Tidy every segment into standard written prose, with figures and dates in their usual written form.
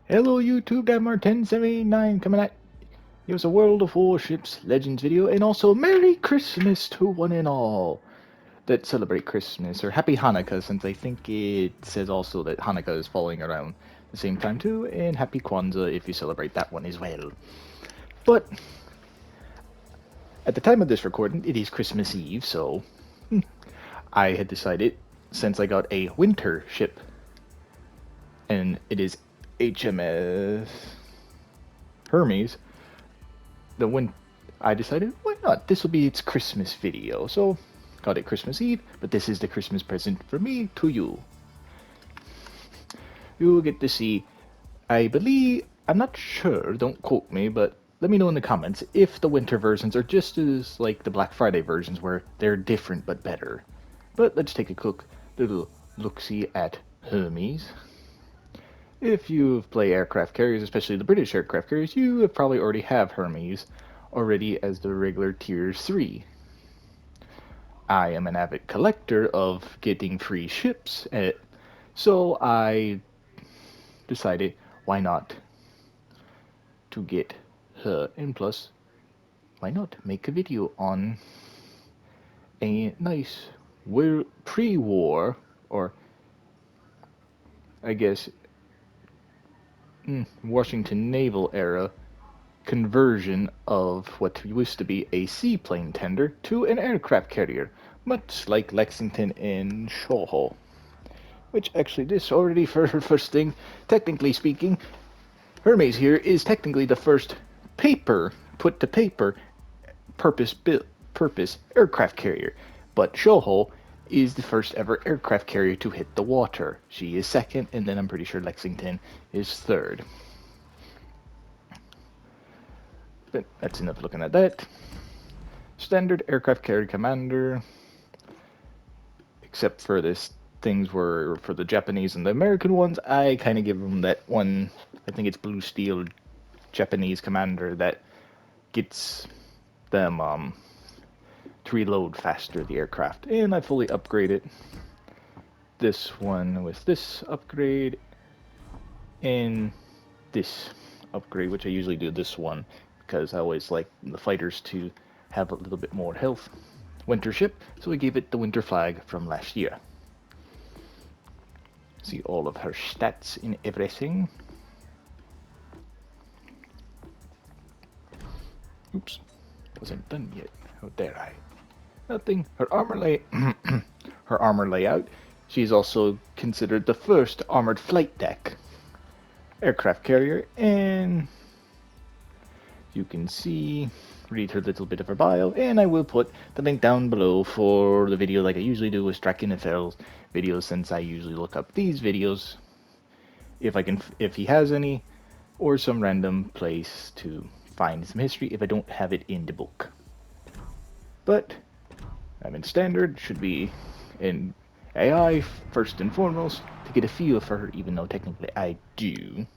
Hello YouTube, Damar1079 coming at you with a World of Warships Legends video, and also Merry Christmas to one and all that celebrate Christmas, or Happy Hanukkah, since I think it says also that Hanukkah is falling around the same time too, and Happy Kwanzaa if you celebrate that one as well. But at the time of this recording, it is Christmas Eve, so I had decided, since I got a winter ship, and it is HMS Hermes, the win I decided, why not? This will be its Christmas video. So, got it Christmas Eve, but this is the Christmas present for me to you. You will get to see, I believe, I'm not sure, don't quote me, but let me know in the comments if the winter versions are just as like the Black Friday versions where they're different but better. But let's take a quick little look-see at Hermes. If you play aircraft carriers, especially the British aircraft carriers, you have probably already have Hermes already as the regular tier 3. I am an avid collector of getting free ships, so I decided why not to get her, and plus why not make a video on a nice pre-war, or I guess Washington Naval era conversion of what used to be a seaplane tender to an aircraft carrier, much like Lexington and Shoho. Which actually, this already for her first thing, technically speaking, Hermes here is technically the first put to paper, purpose aircraft carrier, but Shoho is the first ever aircraft carrier to hit the water. She is second, and then I'm pretty sure Lexington is third. But that's enough looking at that. Standard aircraft carrier commander, except for this things were for the Japanese and the American ones, I kind of give them that one, I think it's Blue Steel Japanese commander that gets them to reload faster the aircraft. And I fully upgraded this one with this upgrade and this upgrade, which I usually do this one because I always like the fighters to have a little bit more health. Winter ship, so I gave it the winter flag from last year. See all of her stats and everything. Oops, wasn't done yet. How dare I? Nothing. Her armor layout. She's also considered the first armored flight deck aircraft carrier, and you can see, read her little bit of her bio, and I will put the link down below for the video like I usually do with Strack NFL's videos, since I usually look up these videos if he has any, or some random place to find some history if I don't have it in the book. But I'm in standard, should be in AI first and foremost to get a feel for her, even though technically I do.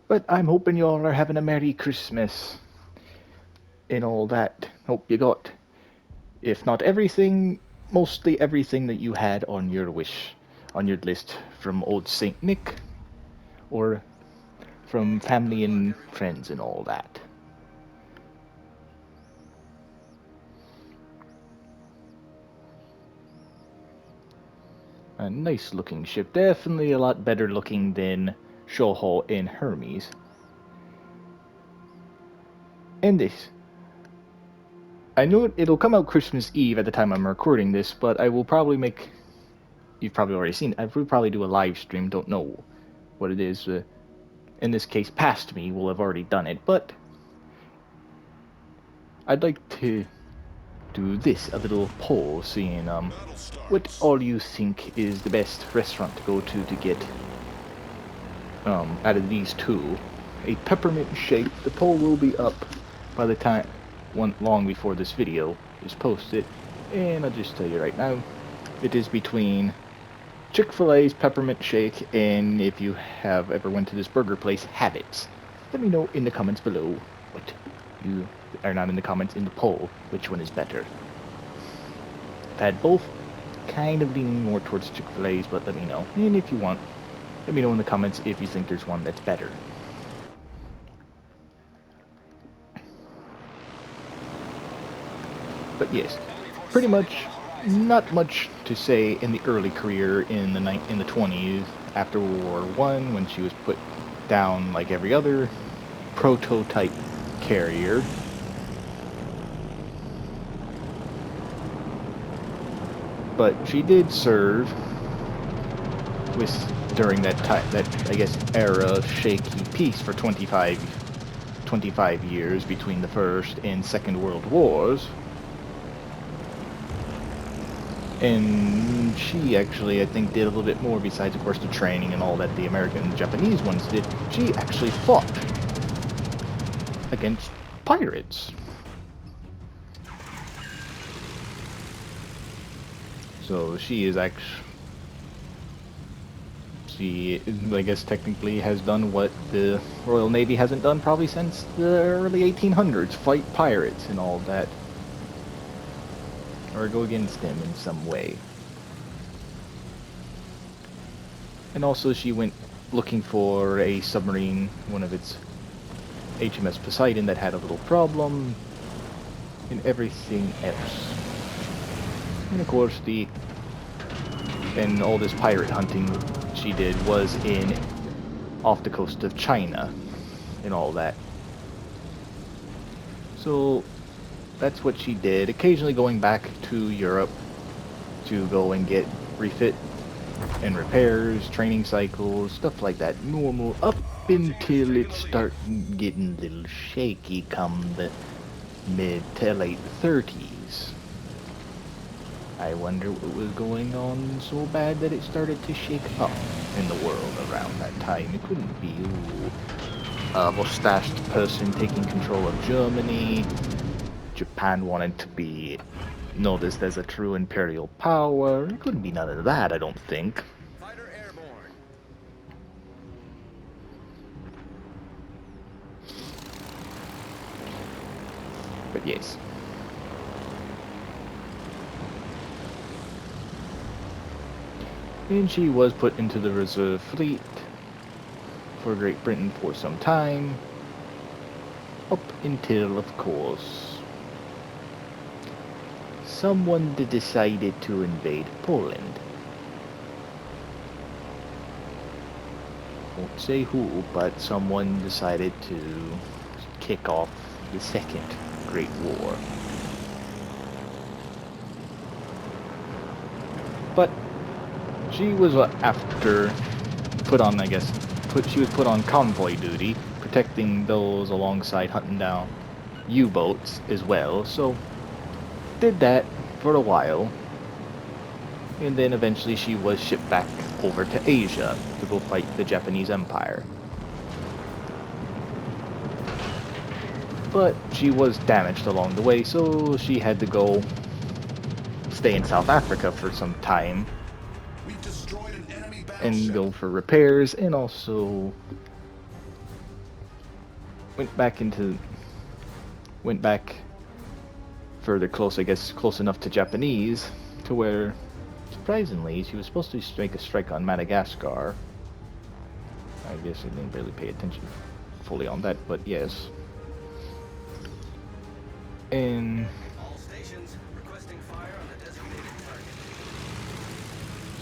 But I'm hoping you all are having a Merry Christmas and all that. Hope you got, if not everything, mostly everything that you had on your list from old Saint Nick, or from family and friends and all that. A nice looking ship, definitely a lot better looking than Shoho and Hermes. And this, I know it'll come out Christmas Eve at the time I'm recording this, but I will probably make, you've probably already seen it, I will probably do a live stream, don't know what it is. In this case, past me will have already done it, but I'd like to do this, a little poll, seeing what all you think is the best restaurant to go to get out of these two. A peppermint shake. The poll will be up by the time long before this video is posted, and I'll just tell you right now, it is between Chick-fil-A's peppermint shake and, if you have ever went to this burger place, Habits. Let me know in the comments below what you are, not in the comments, in the poll, which one is better. I've had both. kind of leaning more towards Chick-fil-A's, but let me know. And if you want, let me know in the comments if you think there's one that's better. But yes, pretty much not much to say in the early career in the 20s after World War One, when she was put down like every other prototype carrier. But she did serve with during that time, that I guess era of shaky peace for 25 years between the First and Second World Wars. And she actually, I think, did a little bit more besides, of course, the training and all that the American and Japanese ones did. She actually fought against pirates. So she is actually, she, I guess, technically has done what the Royal Navy hasn't done probably since the early 1800s, fight pirates and all that. Or go against them in some way. And also she went looking for a submarine, one of its HMS Poseidon, that had a little problem, and everything else. And of course and all this pirate hunting she did was off the coast of China and all that. So that's what she did, occasionally going back to Europe to go and get refit and repairs, training cycles, stuff like that. Normal up until it started getting a little shaky come the mid to late 30s. I wonder what was going on so bad that it started to shake up in the world around that time. It couldn't be a mustached person taking control of Germany. Japan wanted to be noticed as a true imperial power. It couldn't be none of that, I don't think. Fighter airborne. But yes. And she was put into the reserve fleet for Great Britain for some time. Up until, of course, someone decided to invade Poland. Won't say who, but someone decided to kick off the Second Great War. But she was after put on, I guess, she was put on convoy duty, protecting those alongside hunting down U-boats as well, so did that for a while, and then eventually she was shipped back over to Asia to go fight the Japanese Empire. But she was damaged along the way, so she had to go stay in South Africa for some time and go for repairs, and also went back further close, I guess, close enough to Japanese, to where, surprisingly, she was supposed to make a strike on Madagascar. I guess I didn't really pay attention fully on that, but yes. And All stations requesting fire on the designated target.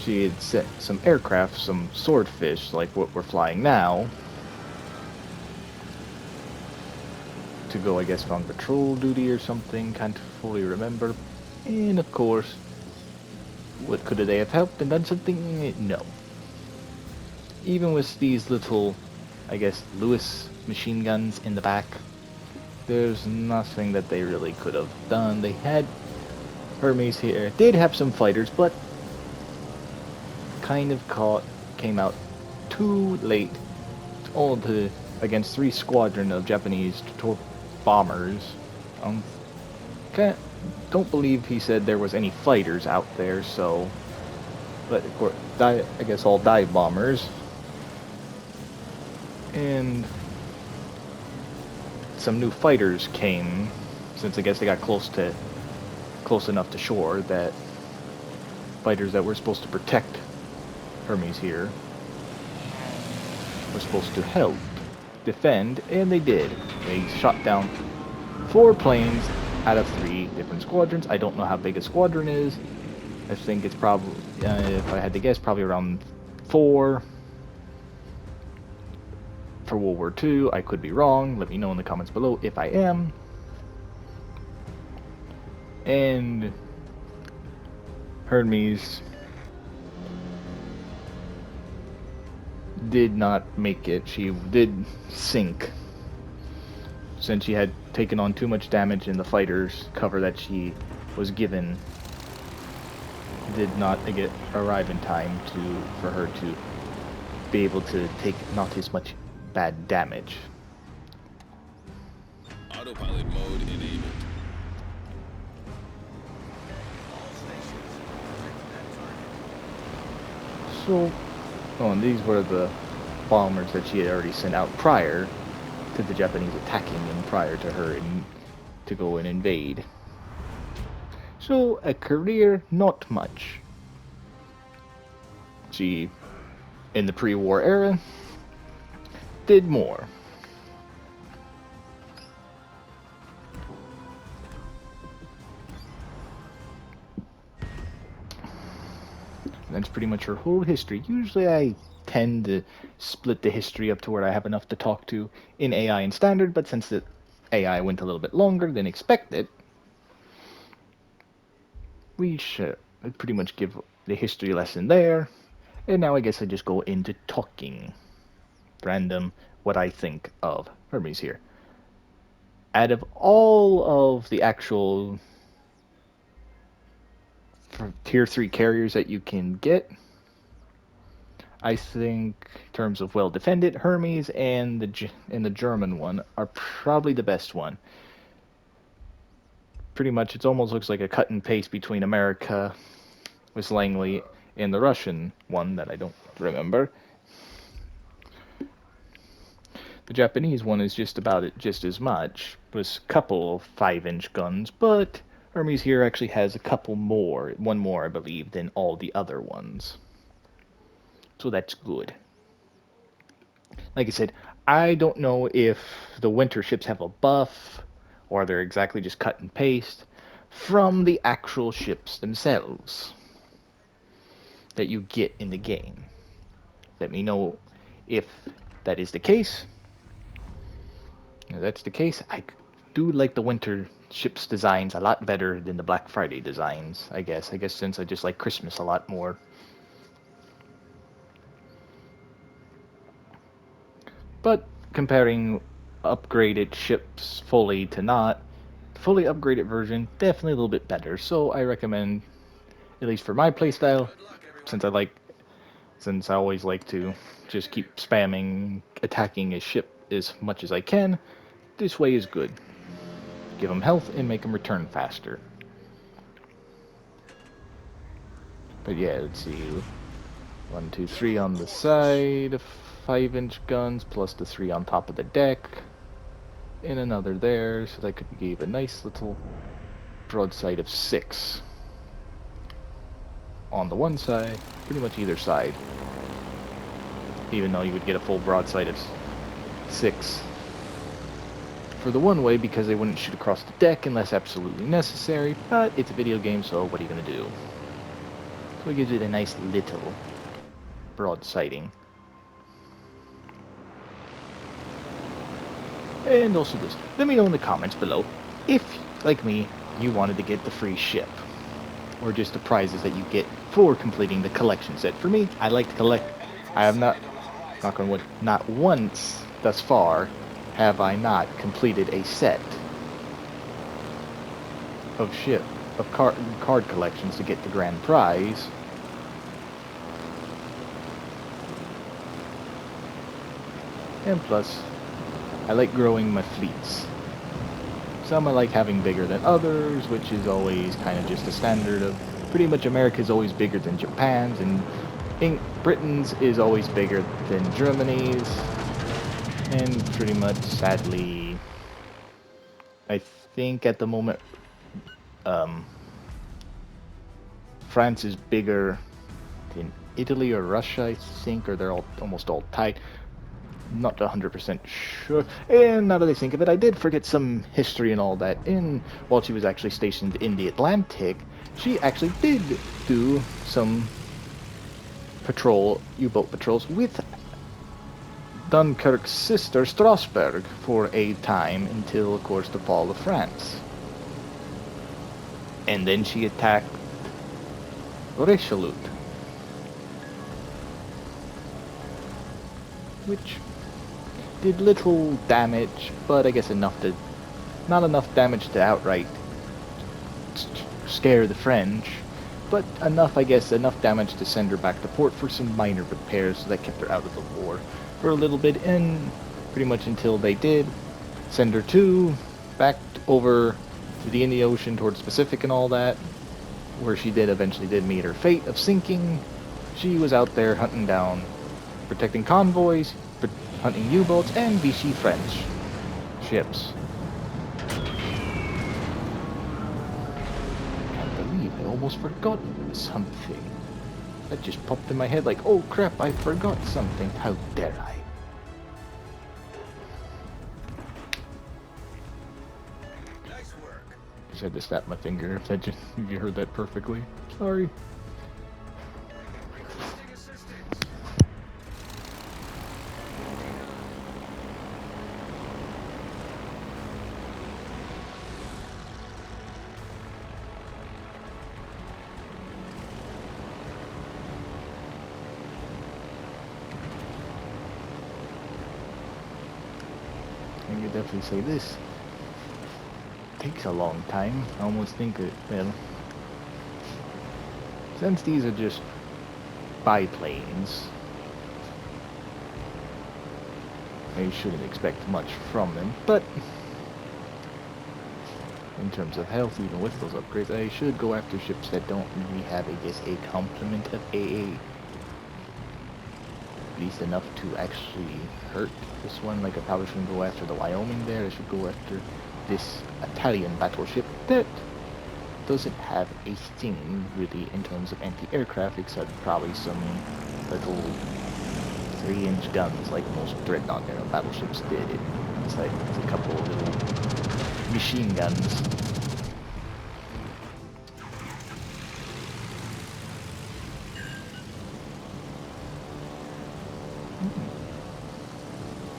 she had sent some aircraft, some swordfish, like what we're flying now, to go, I guess, on patrol duty or something, can't fully remember. And of course, what could they have helped and done something? No. Even with these little, I guess, Lewis machine guns in the back, there's nothing that they really could have done. They had Hermes here, did have some fighters, but kind of came out too late, all against 3 squadron of Japanese bombers. Don't believe he said there was any fighters out there, so, but of course, I guess all dive bombers. And some new fighters came, since I guess they got close enough to shore that fighters that were supposed to protect Hermes here were supposed to help defend, and they did. They shot down 4 planes out of 3 different squadrons. I don't know how big a squadron is. I think it's probably, if I had to guess, probably around 4 for World War II. I could be wrong. Let me know in the comments below if I am. And Hermes did not make it. She did sink, since she had taken on too much damage in the fighter's cover that she was given. Did not arrive in time for her to be able to take not as much bad damage. Autopilot mode enabled. All stations, protect that target. So, oh, and these were the bombers that she had already sent out prior to the Japanese attacking and prior to her to go and invade. So, a career, not much. She, in the pre-war era, did more. That's pretty much her whole history. Usually I tend to split the history up to where I have enough to talk to in AI and standard, but since the AI went a little bit longer than expected, we should pretty much give the history lesson there. And now I guess I just go into talking random what I think of Hermes here. Out of all of the actual tier 3 carriers that you can get, I think in terms of well defended, Hermes and the German one are probably the best one. Pretty much, it almost looks like a cut and paste between America with Langley and the Russian one that I don't remember. The Japanese one is just about it, just as much, with a couple of 5-inch guns, but Hermes here actually has a couple more, one more I believe, than all the other ones. So that's good. Like I said, I don't know if the winter ships have a buff, or they're exactly just cut and paste from the actual ships themselves that you get in the game. Let me know if that is the case. If that's the case, I do like the winter ships designs a lot better than the Black Friday designs, I guess. I guess since I just like Christmas a lot more. But comparing upgraded ships fully to not, the fully upgraded version definitely a little bit better. So I recommend, at least for my playstyle, Good luck, since everybody. I always like to just keep spamming attacking a ship as much as I can, this way is good. Give them health and make them return faster. But yeah, let's see. 1, 2, 3 on the side, 5-inch guns plus the 3 on top of the deck, and another there, so that could give a nice little broadside of 6 on the one side, pretty much either side. Even though you would get a full broadside of 6 for the one way because they wouldn't shoot across the deck unless absolutely necessary, but it's a video game, so what are you going to do? So it gives it a nice little broadsiding. And also this, let me know in the comments below if, like me, you wanted to get the free ship, or just the prizes that you get for completing the collection set. For me, I like to collect. I have not, knock on wood, not once thus far have I not completed a set of card collections to get the grand prize. And plus, I like growing my fleets. Some I like having bigger than others, which is always kind of just a standard of pretty much America's always bigger than Japan's, and Britain's is always bigger than Germany's, and pretty much sadly, I think at the moment, France is bigger than Italy or Russia, I think, or they're all almost all tied. Not 100% sure. And now that I think of it, I did forget some history and all that. While she was actually stationed in the Atlantic, she actually did do some U-boat patrols with Dunkirk's sister Strasbourg for a time until, of course, the fall of France. And then she attacked Resolute, which did little damage, but I guess not enough damage to outright scare the French, but enough damage to send her back to port for some minor repairs that kept her out of the war for a little bit, and pretty much until they did send her back over to the Indian Ocean towards the Pacific and all that, where she eventually did meet her fate of sinking. She was out there hunting down, protecting convoys, hunting U-boats, and Vichy French ships. Can't believe I almost forgot something. That just popped in my head like, oh crap, I forgot something. How dare I? Nice work. Just had to snap my finger if you heard that perfectly. Sorry. Requesting assistance. I could definitely say this takes a long time. I almost think that, well, since these are just biplanes, I shouldn't expect much from them, but in terms of health, even with those upgrades, I should go after ships that don't really have, I guess, a complement of AA. At least enough to actually hurt this one. Like, I probably shouldn't go after the Wyoming there. I should go after this Italian battleship that doesn't have a thing really in terms of anti-aircraft, except probably some little 3-inch guns like most dreadnought era battleships did. It's like a couple of little machine guns.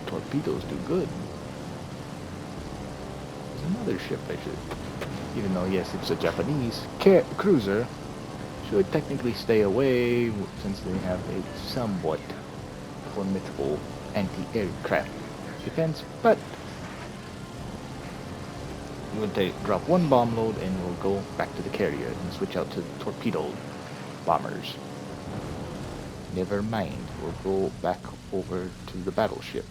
Torpedoes do good. There's another ship I should, even though yes, it's a Japanese cruiser, should technically stay away since they have a somewhat formidable anti-aircraft defense, but we'll drop one bomb load and we'll go back to the carrier and switch out to torpedo bombers. Never mind, we'll go back over to the battleship.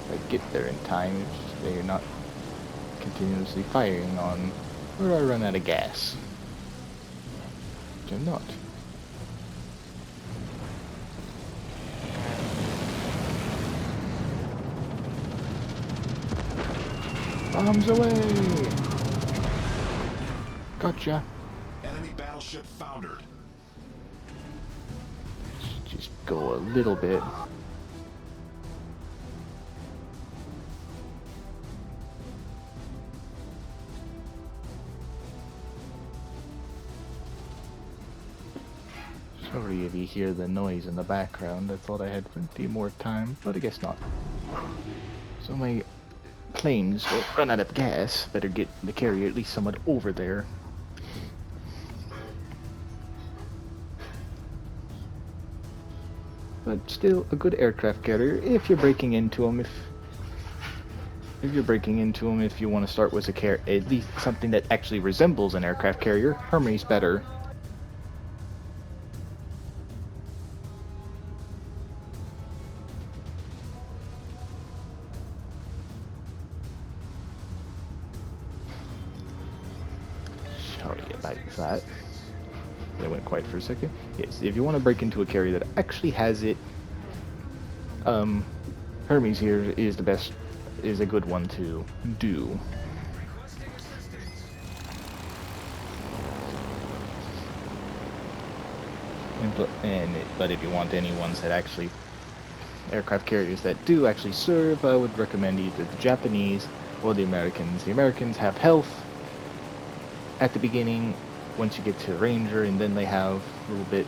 If I get there in time, if they're not continuously firing on, or I run out of gas. Which I'm not. Bombs away! Gotcha. Enemy battleship foundered. Just go a little bit. Sorry if you hear the noise in the background. I thought I had plenty more time, but I guess not. So my planes will run out of gas. Better get the carrier at least somewhat over there. But still a good aircraft carrier if you're breaking into them. If you're breaking into them, if you want to start with at least something that actually resembles an aircraft carrier, Hermes better. Sorry about that. That went quiet for a second. Yes, if you want to break into a carrier that actually has it, Hermes here is the best is a good one to do. But if you want any ones that actually aircraft carriers that do actually serve, I would recommend either the Japanese or the Americans. The Americans have health at the beginning once you get to Ranger, and then they have a little bit.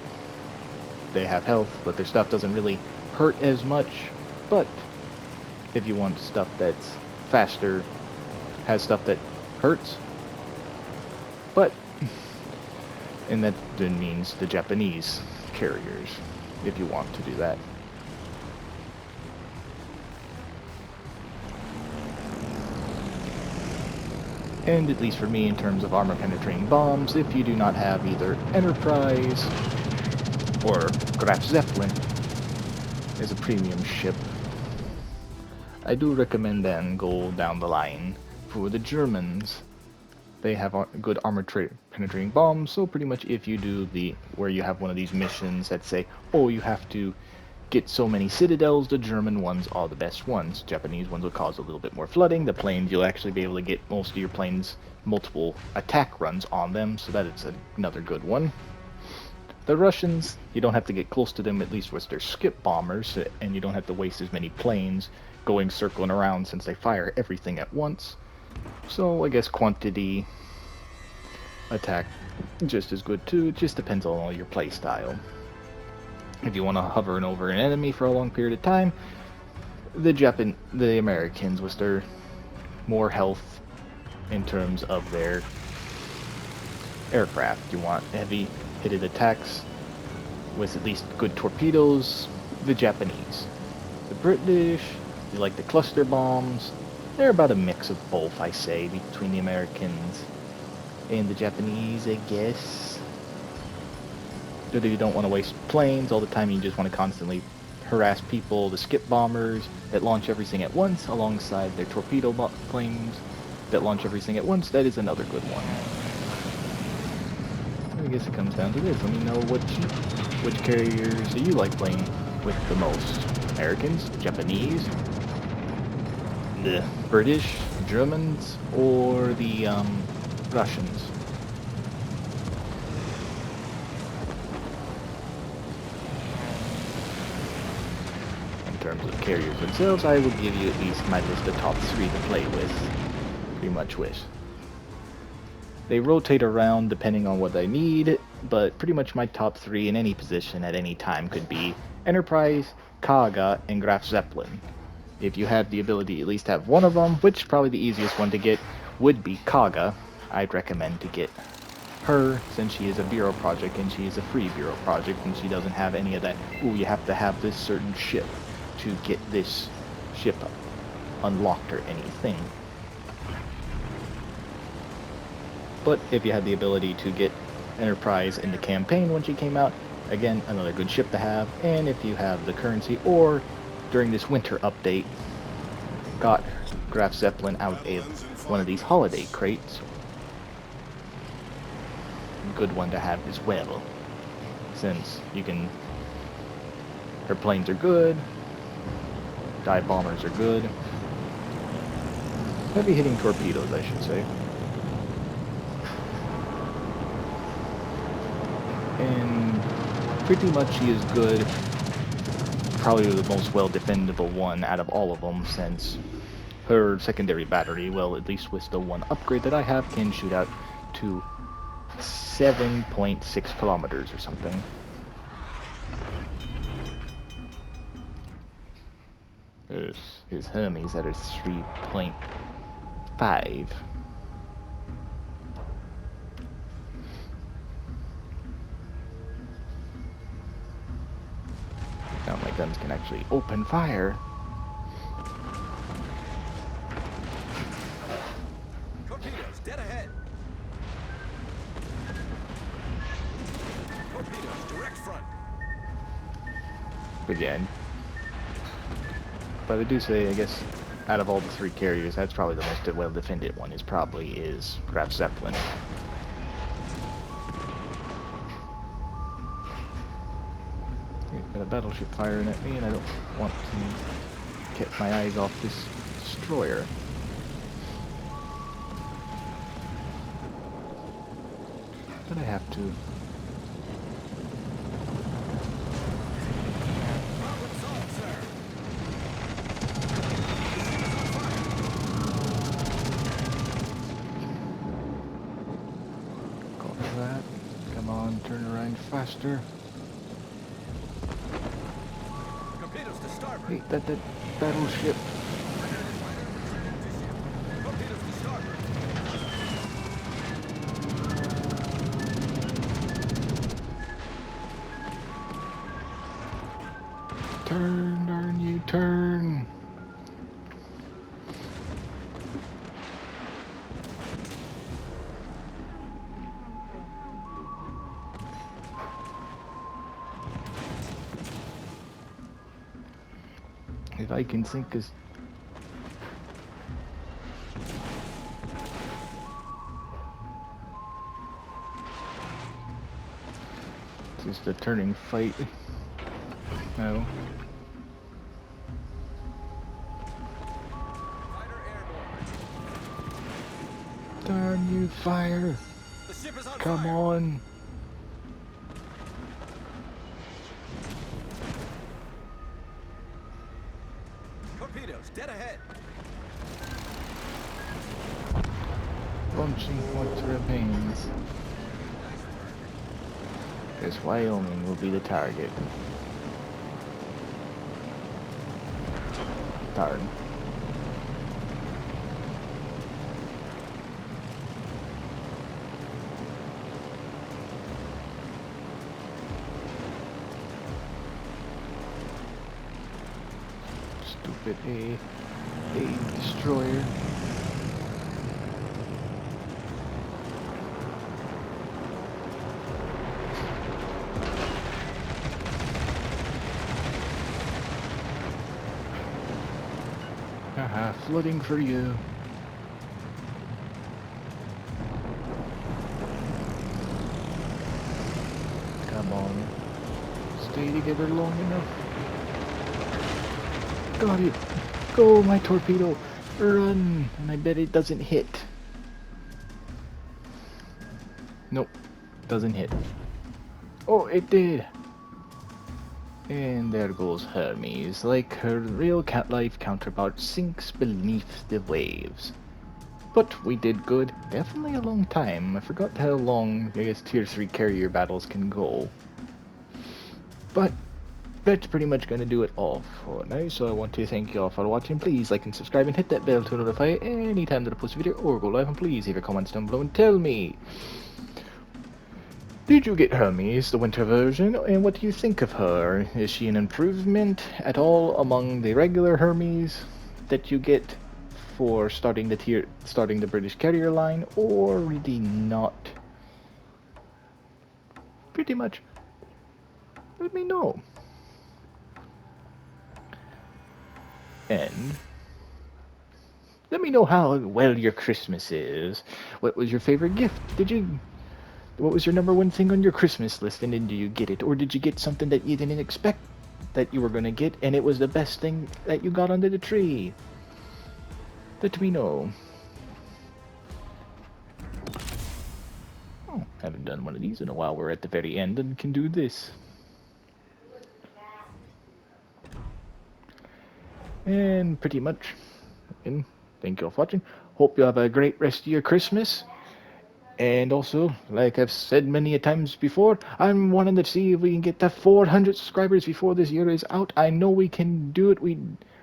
They have health, but their stuff doesn't really hurt as much. But if you want stuff that's faster, has stuff that hurts, but and that then means the Japanese carriers, if you want to do that. And at least for me, in terms of armor-penetrating bombs, if you do not have either Enterprise or Graf Zeppelin as a premium ship, I do recommend then go down the line for the Germans. They have good armor-penetrating bombs, so pretty much if you do where you have one of these missions that say, oh, you have to get so many citadels, the German ones are the best ones. Japanese ones will cause a little bit more flooding. The planes, you'll actually be able to get most of your planes multiple attack runs on them, so that is another good one. The Russians, you don't have to get close to them, at least with their skip bombers, and you don't have to waste as many planes going circling around since they fire everything at once. So I guess quantity attack just as good too. It just depends on your play style. If you want to hover over an enemy for a long period of time, the Americans with their more health in terms of their aircraft. You want heavy hitted attacks with at least good torpedoes, the Japanese. The British, you like the cluster bombs. They're about a mix of both, I say, between the Americans and the Japanese, I guess. If you don't want to waste planes all the time, you just want to constantly harass people, the skip bombers that launch everything at once alongside their torpedo planes that launch everything at once, that is another good one. I guess it comes down to this. Let me know which carriers do you like playing with the most? Americans, Japanese, the British, Germans, or the Russians? In terms of carriers themselves, I would give you at least my list of top 3 to play with. Pretty much with. They rotate around depending on what I need, but pretty much my top 3 in any position at any time could be Enterprise, Kaga, and Graf Zeppelin. If you have the ability to at least have one of them, which probably the easiest one to get would be Kaga, I'd recommend to get her since she is a Bureau project and she is a free Bureau project and she doesn't have any of that, ooh, you have to have this certain ship to get this ship unlocked or anything. But if you had the ability to get Enterprise in the campaign when she came out, again, another good ship to have. And if you have the currency, or during this winter update, got Graf Zeppelin out of one of these holiday crates, good one to have as well, since you can, her planes are good, dive bombers are good, heavy hitting torpedoes I should say. And pretty much she is good, probably the most well defendable one out of all of them, since her secondary battery, well, at least with the one upgrade that I have, can shoot out to 7.6 kilometers or something. There's Hermes that are 3.5. Now my guns can actually open fire. Torpedoes, dead ahead. Torpedoes, direct front. Again. But I do say, I guess, out of all the 3 carriers, that's probably the most well-defended one, is Graf Zeppelin. Got a battleship firing at me, and I don't want to get my eyes off this destroyer. But I have to. Problem solved, sir. Copy that. Come on, turn around faster. Torpedoes to starboard. Hey, that battleship. Torpedoes to starboard. Turn, darn you, turn. If I can sink us. It's just a turning fight. No. Fighter airborne. Darn you, fire. The ship is on Come fire. on. Torpedoes dead ahead. Launching what remains. Guess Wyoming will be the target. Darn. Stupid A destroyer. Haha, flooding for you. Come on. Stay together long enough. Got it. Go, my torpedo. Run. And I bet it doesn't hit. Nope. Doesn't hit. Oh, it did. And there goes Hermes, like her real cat-life counterpart, sinks beneath the waves. But we did good. Definitely a long time. I forgot how long, I guess, Tier 3 carrier battles can go. But that's pretty much going to do it all for now, so I want to thank you all for watching. Please like and subscribe and hit that bell to notify anytime that I post a video or go live, and please leave your comments down below and tell me, did you get Hermes, the winter version, and what do you think of her? Is she an improvement at all among the regular Hermes that you get for starting the British carrier line, or really not? Pretty much. Let me know. And let me know how well your Christmas is. What was your favorite gift? What was your #1 thing on your Christmas list, and then do you get it? Or did you get something that you didn't expect that you were gonna get, and it was the best thing that you got under the tree? Let me know. Oh, haven't done one of these in a while. We're at the very end and can do this. And pretty much, again, thank you all for watching. Hope you have a great rest of your Christmas. And also, like I've said many a times before, I'm wanting to see if we can get to 400 subscribers before this year is out. I know we can do it. We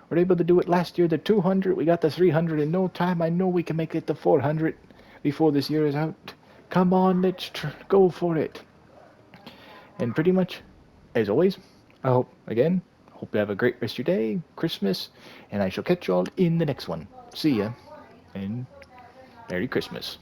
were able to do it last year, the 200. We got the 300 in no time. I know we can make it to 400 before this year is out. Come on, let's go for it. And pretty much, as always, I hope you have a great rest of your day, Christmas, and I shall catch you all in the next one. See ya, and Merry Christmas.